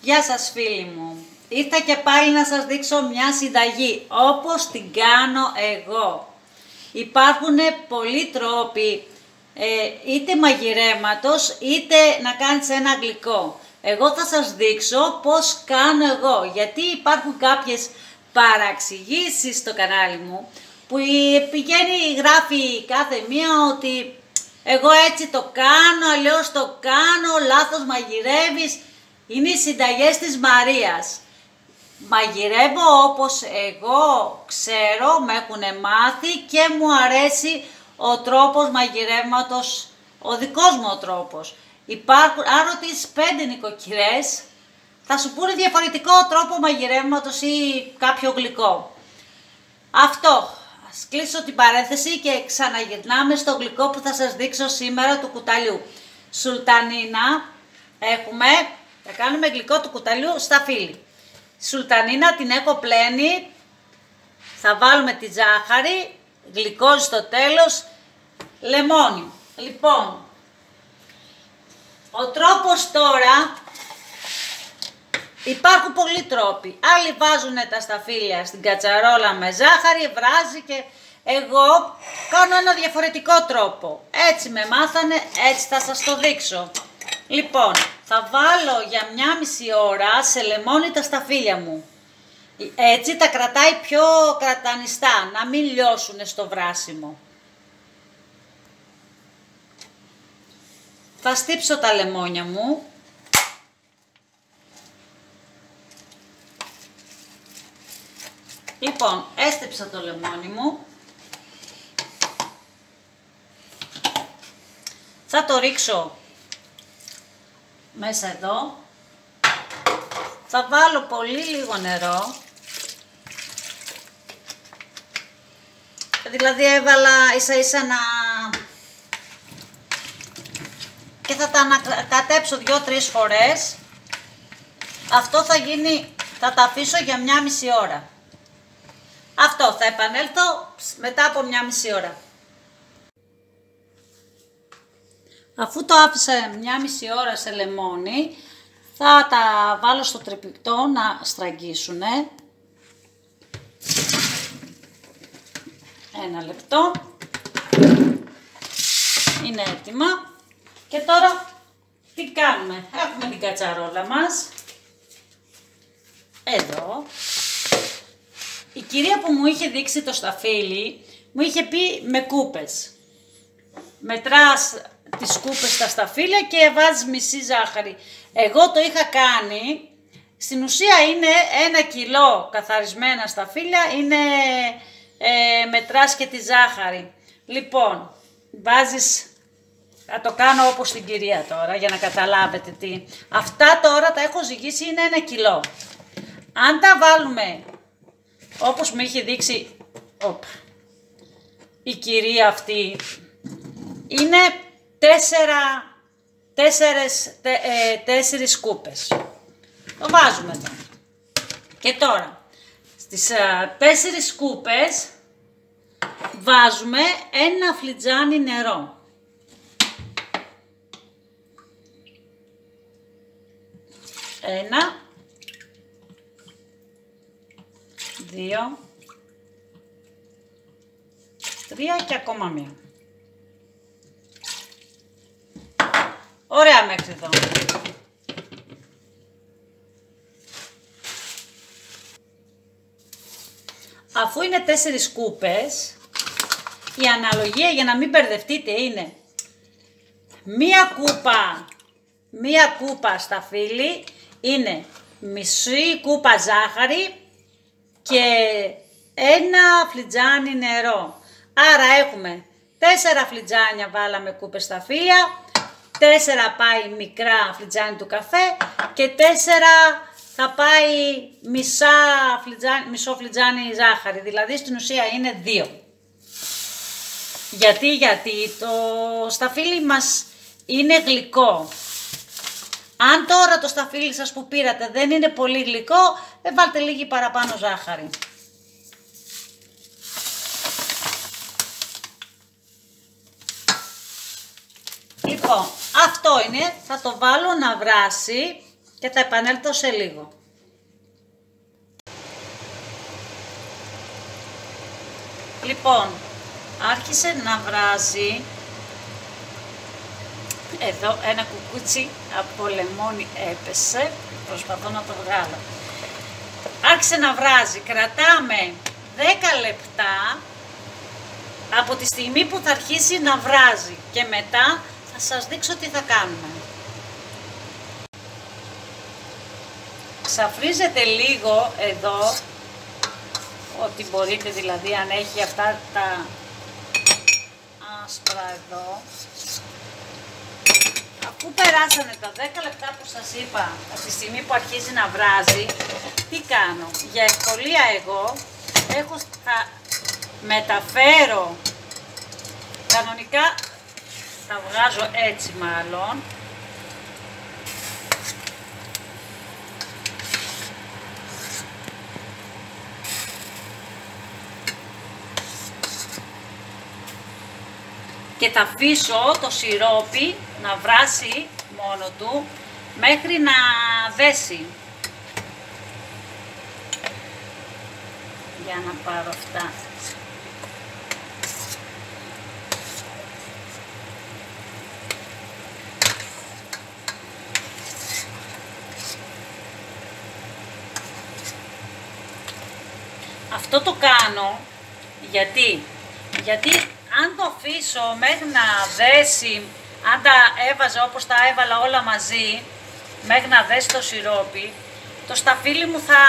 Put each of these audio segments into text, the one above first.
Γεια σας φίλοι μου, ήρθα και πάλι να σας δείξω μια συνταγή όπως την κάνω εγώ. Υπάρχουν πολλοί τρόποι είτε μαγειρέματος είτε να κάνεις ένα γλυκό. Εγώ θα σας δείξω πώς κάνω εγώ, γιατί υπάρχουν κάποιες παραξηγήσεις στο κανάλι μου που πηγαίνει, γράφει κάθε μία ότι εγώ έτσι το κάνω, αλλιώς το κάνω, λάθος μαγειρεύεις. Είναι οι συνταγές της Μαρίας. Μαγειρεύω όπως εγώ ξέρω, με έχουν μάθει και μου αρέσει ο τρόπος μαγειρεύματος, ο δικός μου ο τρόπος. Υπάρχουν, αν ρωτήσεις 5 νοικοκυρές, θα σου πούνε διαφορετικό τρόπο μαγειρεύματος ή κάποιο γλυκό. Αυτό. Ας κλείσω την παρένθεση και ξαναγυρνάμε στο γλυκό που θα σας δείξω σήμερα του κουταλιού. Σουλτανίνα έχουμε, θα κάνουμε γλυκό του κουταλιού σταφύλι. Σουλτανίνα την έχω πλένει, θα βάλουμε τη ζάχαρη, γλυκόζι στο τέλος, λεμόνι. Λοιπόν, ο τρόπος τώρα, υπάρχουν πολλοί τρόποι. Άλλοι βάζουν τα σταφύλια στην κατσαρόλα με ζάχαρη, βράζει και εγώ κάνω ένα διαφορετικό τρόπο. Έτσι με μάθανε, έτσι θα σας το δείξω. Λοιπόν, θα βάλω για 1,5 ώρα σε λεμόνι τα σταφύλια μου. Έτσι τα κρατάει πιο κρατανιστά, να μην λιώσουν στο βράσιμο. Θα στύψω τα λεμόνια μου. Λοιπόν, έστυψα το λεμόνι μου. Θα το ρίξω μέσα εδώ. Θα βάλω πολύ λίγο νερό. Δηλαδή έβαλα ίσα ίσα και θα τα ανακατέψω 2-3 φορές. Αυτό θα γίνει, θα τα αφήσω για 1,5 ώρα. Αυτό, θα επανέλθω μετά από 1,5 ώρα. Αφού το άφησα 1,5 ώρα σε λεμόνι, θα τα βάλω στο τρυπητό να στραγγίσουνε. 1 λεπτό. Είναι έτοιμα. Και τώρα τι κάνουμε. Έχουμε την κατσαρόλα μας. Εδώ. Η κυρία που μου είχε δείξει το σταφύλι μου είχε πει με κούπες. Μετράς τις κούπες στα σταφύλια και βάζεις μισή ζάχαρη. Εγώ το είχα κάνει, στην ουσία είναι 1 κιλό καθαρισμένα σταφύλια, είναι μετράς και τη ζάχαρη. Λοιπόν, βάζεις, θα το κάνω όπως την κυρία τώρα για να καταλάβετε τι. Αυτά τώρα τα έχω ζυγίσει, είναι 1 κιλό. Αν τα βάλουμε όπως μου είχε δείξει η κυρία αυτή, είναι 4 σκούπες. Το βάζουμε εδώ. Και τώρα, στις 4 σκούπες βάζουμε 1 φλιτζάνι νερό. Ένα, 2, 3 και ακόμα 1. Ωραία μέχρι εδώ. Αφού είναι 4 σκούπες, η αναλογία για να μην μπερδευτείτε είναι μία κούπα σταφύλι είναι μισή κούπα ζάχαρη και 1 φλιτζάνι νερό. Άρα έχουμε 4 φλιτζάνια βάλαμε κούπες σταφύλια, 4 πάει μικρά φλιτζάνι του καφέ και 4 θα πάει μισό φλιτζάνι ζάχαρη, δηλαδή στην ουσία είναι 2. Γιατί το σταφύλι μας είναι γλυκό. Αν τώρα το σταφύλι σας που πήρατε δεν είναι πολύ γλυκό, βάλτε λίγη παραπάνω ζάχαρη. Λοιπόν, αυτό είναι, θα το βάλω να βράσει και θα επανέλθω σε λίγο. Λοιπόν, άρχισε να βράζει. Εδώ ένα κουκούτσι από λεμόνι έπεσε, προσπαθώ να το βγάλω. Άρχισε να βράζει, κρατάμε 10 λεπτά από τη στιγμή που θα αρχίσει να βράζει και μετά θα σας δείξω τι θα κάνουμε. Ξαφρίζετε λίγο εδώ, ό,τι μπορείτε δηλαδή, αν έχει αυτά τα άσπρα εδώ. Αφού περάσανε τα 10 λεπτά που σας είπα, από τη στιγμή που αρχίζει να βράζει, τι κάνω? Για ευκολία εγώ θα μεταφέρω, κανονικά θα βγάζω έτσι μάλλον, και θα αφήσω το σιρόπι να βράσει μόνο του μέχρι να δέσει. Για να πάρω αυτά. Αυτό το κάνω γιατί αν το αφήσω μέχρι να δέσει, αν τα έβαζα όπως τα έβαλα όλα μαζί, μέχρι να δέσει το σιρόπι, το σταφύλι μου θα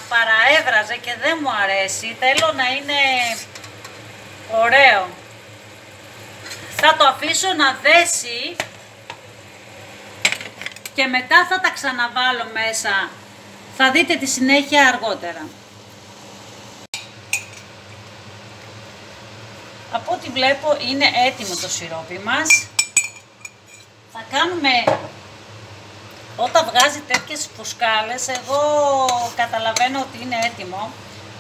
παραέβραζε και δεν μου αρέσει. Θέλω να είναι ωραίο. Θα το αφήσω να δέσει και μετά θα τα ξαναβάλω μέσα. Θα δείτε τη συνέχεια αργότερα. Από ό,τι βλέπω είναι έτοιμο το σιρόπι μας. Θα κάνουμε, όταν βγάζει τέτοιες φουσκάλες, εγώ καταλαβαίνω ότι είναι έτοιμο.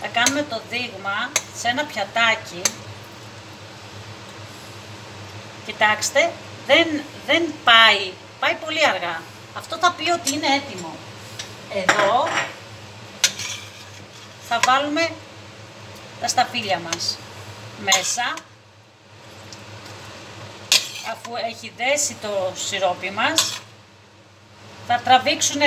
Θα κάνουμε το δείγμα σε ένα πιατάκι. Κοιτάξτε, δεν πάει πολύ αργά. Αυτό θα πει ότι είναι έτοιμο. Εδώ θα βάλουμε τα σταφύλια μας μέσα, αφού έχει δέσει το σιρόπι μας. Θα τραβήξουν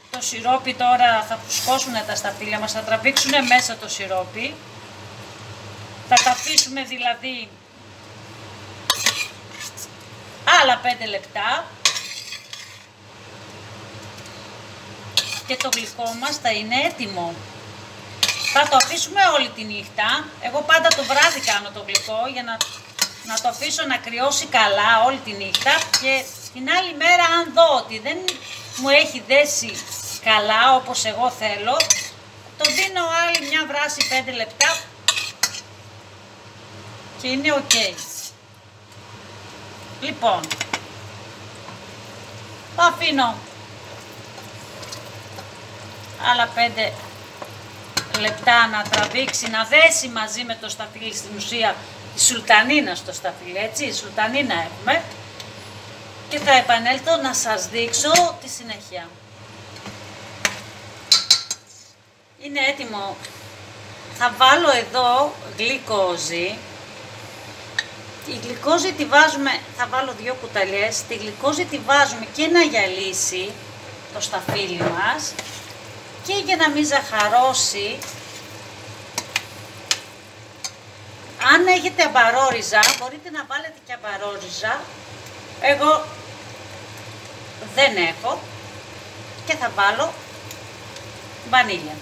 το σιρόπι τώρα, θα φουσκώσουν τα σταφύλια μας, θα τραβήξουν μέσα το σιρόπι. Θα τα αφήσουμε δηλαδή άλλα 5 λεπτά και το γλυκό μας θα είναι έτοιμο. Θα το αφήσουμε όλη τη νύχτα. Εγώ πάντα το βράδυ κάνω το γλυκό για να το αφήσω να κρυώσει καλά όλη τη νύχτα και την άλλη μέρα αν δω ότι δεν μου έχει δέσει καλά όπως εγώ θέλω, το δίνω άλλη μια βράση 5 λεπτά και είναι ok. Λοιπόν, το αφήνω άλλα 5 λεπτά να τραβήξει, να δέσει μαζί με το σταφύλι, στην ουσία η σουλτανίνα στο σταφύλι, έτσι, η σουλτανίνα έχουμε, και θα επανέλθω να σας δείξω τη συνέχεια. Είναι έτοιμο. Θα βάλω εδώ γλυκόζι. Η γλυκόζι τη βάζουμε, θα βάλω 2 κουταλιές, τη γλυκόζι τη βάζουμε και να γυαλίσει το σταφύλι μας και για να μην ζαχαρώσει. Αν έχετε αμπαρόριζα, μπορείτε να βάλετε και αμπαρόριζα. Εγώ δεν έχω και θα βάλω βανίλια.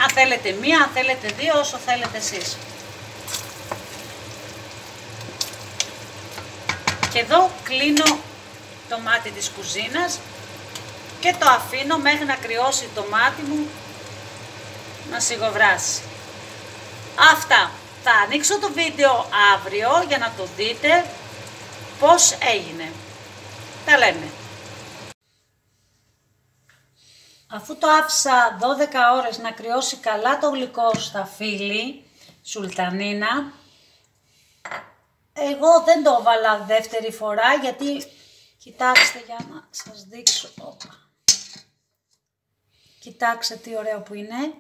Αν θέλετε μία, αν θέλετε 2, όσο θέλετε εσείς. Και εδώ κλείνω το μάτι της κουζίνας και το αφήνω μέχρι να κρυώσει το μάτι μου, να σιγοβράσει. Αυτά. Θα ανοίξω το βίντεο αύριο για να το δείτε πώς έγινε. Τα λέμε. Αφού το άφησα 12 ώρες να κρυώσει καλά το γλυκό σταφύλι, σουλτανίνα, Εγώ δεν το έβαλα δεύτερη φορά γιατί, κοιτάξτε για να σας δείξω. Κοιτάξτε τι ωραίο που είναι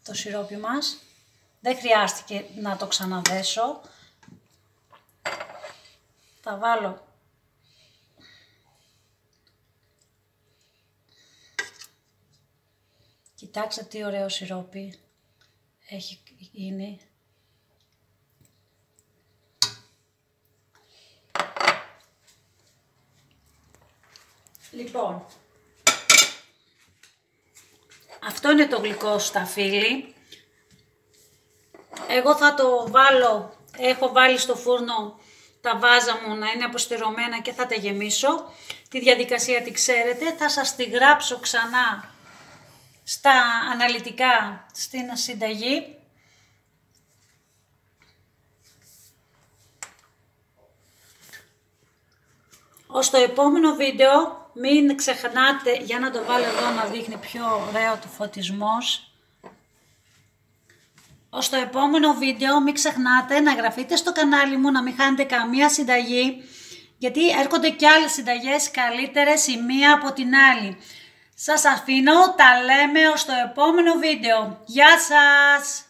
το σιρόπι μας. Δεν χρειάστηκε να το ξαναδέσω. Θα βάλω κοιτάξτε τι ωραίο σιρόπι έχει γίνει. Λοιπόν, αυτό είναι το γλυκό σταφύλι. Εγώ θα το βάλω, έχω βάλει στο φούρνο τα βάζα μου να είναι αποστηρωμένα και θα τα γεμίσω. Τη διαδικασία τη ξέρετε, θα σας τη γράψω ξανά στα αναλυτικά στην συνταγή. Ως το επόμενο βίντεο μην ξεχνάτε, για να το βάλω εδώ να δείχνει πιο ωραίο το φωτισμός. Ως το επόμενο βίντεο μην ξεχνάτε να εγγραφείτε στο κανάλι μου, να μην χάνετε καμία συνταγή, γιατί έρχονται και άλλες συνταγές καλύτερες η μία από την άλλη. Σας αφήνω, τα λέμε ως το επόμενο βίντεο. Γεια σας!